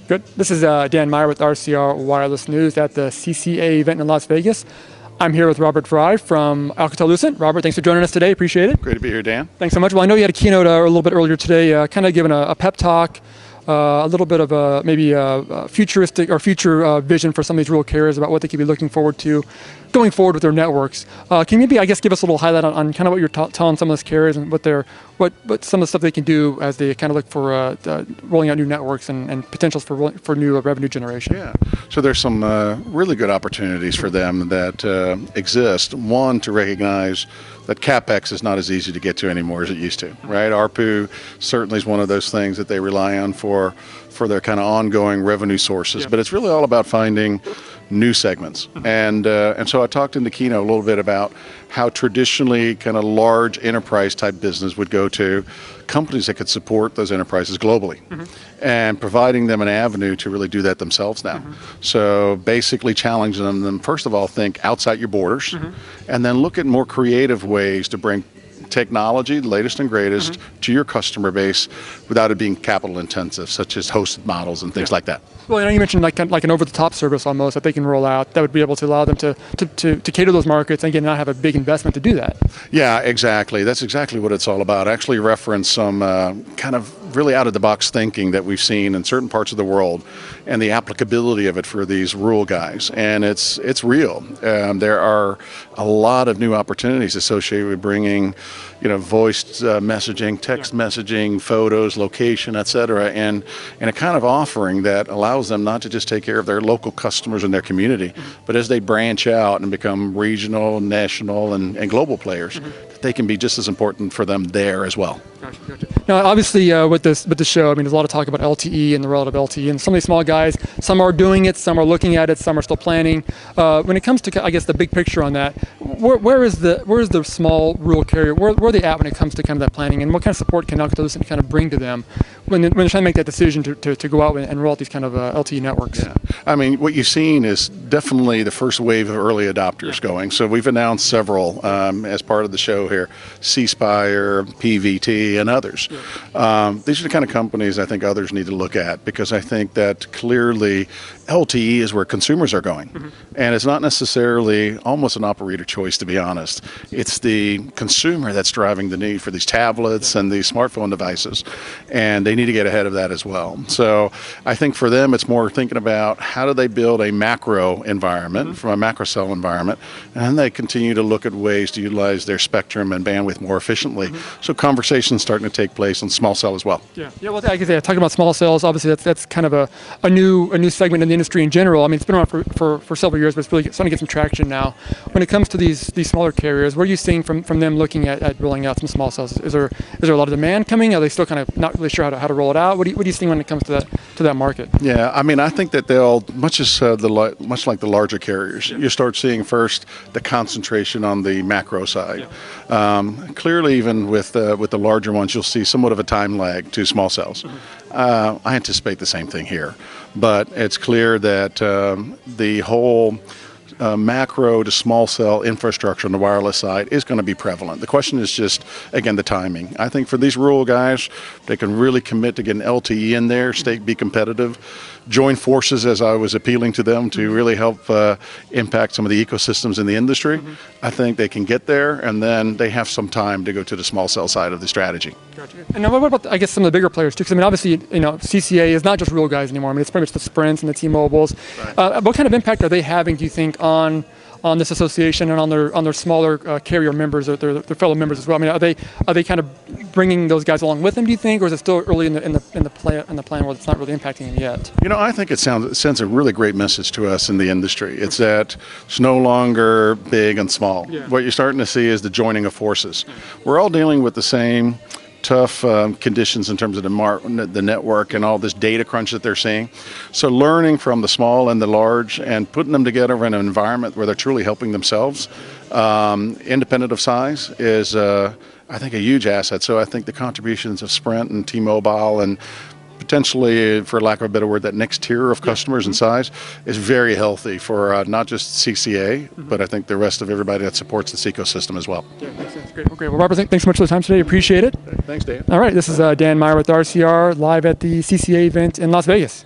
Good. This is Dan Meyer with RCR Wireless News at the CCA event in Las Vegas. I'm here with Robert Vrij from Alcatel Lucent. Robert, thanks for joining us today. Appreciate it. Great to be here, Dan. Thanks so much. Well, I know you had a keynote a little bit earlier today, kind of giving a pep talk, a little bit of maybe a futuristic or future vision for some of these rural carriers about what they could be looking forward to going forward with their networks. Can you maybe, I guess, give us a little highlight on kind of what you're telling some of those carriers and what some of the stuff they can do as they kind of look for rolling out new networks and potentials for new revenue generation? Yeah, so there's some really good opportunities for them that exist. One, to recognize that CapEx is not as easy to get to anymore as it used to, right? ARPU certainly is one of those things that they rely on for their kind of ongoing revenue sources, but it's really all about finding new segments. And so I talked in the keynote a little bit about how traditionally kind of large enterprise type business would go to companies that could support those enterprises globally, and providing them an avenue to really do that themselves now. So basically challenging them, first of all, think outside your borders, and then look at more creative ways to bring technology, the latest and greatest, to your customer base without it being capital intensive, such as hosted models and things like that. Well, you mentioned like an over-the-top service almost that they can roll out that would be able to allow them to cater to those markets and again not have a big investment to do that. Yeah, exactly. That's exactly what it's all about. I actually reference some kind of really out-of-the-box thinking that we've seen in certain parts of the world and the applicability of it for these rural guys. And it's real. There are a lot of new opportunities associated with bringing voiced messaging, text messaging, photos, location, et cetera, and a kind of offering that allows them not to just take care of their local customers in their community, but as they branch out and become regional, national, and global players, that they can be just as important for them there as well. Gotcha. Now, obviously, with the show, I mean, there's a lot of talk about LTE and the relative LTE, and some of these small guys, some are doing it, some are looking at it, some are still planning. When it comes to, I guess, the big picture on that, where is the small rural carrier? Where are they at when it comes to kind of that planning, and what kind of support can Alcatel Lucent kind of bring to them when they're trying to make that decision to go out and roll out these kind of LTE networks? Yeah, I mean, what you've seen is definitely the first wave of early adopters going. So we've announced several as part of the show here: C-Spire, PVT, and others. These are the kind of companies I think others need to look at, because I think that clearly LTE is where consumers are going. And it's not necessarily almost an operator choice, to be honest. It's the consumer that's driving the need for these tablets and these smartphone devices, and they need to get ahead of that as well. So I think for them it's more thinking about how do they build a macro environment from a macro cell environment, and they continue to look at ways to utilize their spectrum and bandwidth more efficiently. So conversations starting to take place on small cell as well. Yeah. Well, I guess talking about small cells, obviously that's kind of a new segment in the industry in general. I mean, it's been around for several years, but it's really starting to get some traction now. When it comes to these smaller carriers, what are you seeing from them looking at rolling out some small cells? Is there a lot of demand coming? Are they still kind of not really sure how to roll it out? What do you think when it comes to that market? Yeah, I mean, I think that they'll much like the larger carriers. You start seeing first the concentration on the macro side. Clearly, even with the larger ones, you'll see somewhat of a time lag to small cells. I anticipate the same thing here, but it's clear that the whole macro to small cell infrastructure on the wireless side is going to be prevalent. The question is just, again, the timing. I think for these rural guys, they can really commit to getting LTE in there, be competitive, join forces, as I was appealing to them, to really help impact some of the ecosystems in the industry. I think they can get there, and then they have some time to go to the small cell side of the strategy. Gotcha. And now what about, I guess, some of the bigger players too? Because I mean, obviously, CCA is not just rural guys anymore. I mean, it's pretty much the Sprints and the T-Mobiles. Right. What kind of impact are they having, do you think, on this association and on their smaller carrier members, or their fellow members as well? I mean, are they kind of bringing those guys along with them, do you think, or is it still early in the plan where it's not really impacting them yet? I think it sends a really great message to us in the industry. It's that it's no longer big and small. Yeah. What you're starting to see is the joining of forces. We're all dealing with the same tough conditions in terms of the network and all this data crunch that they're seeing. So learning from the small and the large and putting them together in an environment where they're truly helping themselves, independent of size, is I think a huge asset. So I think the contributions of Sprint and T-Mobile and potentially, for lack of a better word, that next tier of customers and size is very healthy for not just CCA, but I think the rest of everybody that supports this ecosystem as well. Yeah, makes sense. Great. Okay. Well, Robert, thanks so much for the time today. Appreciate it. Thanks, Dan. All right. This is Dan Meyer with RCR, live at the CCA event in Las Vegas.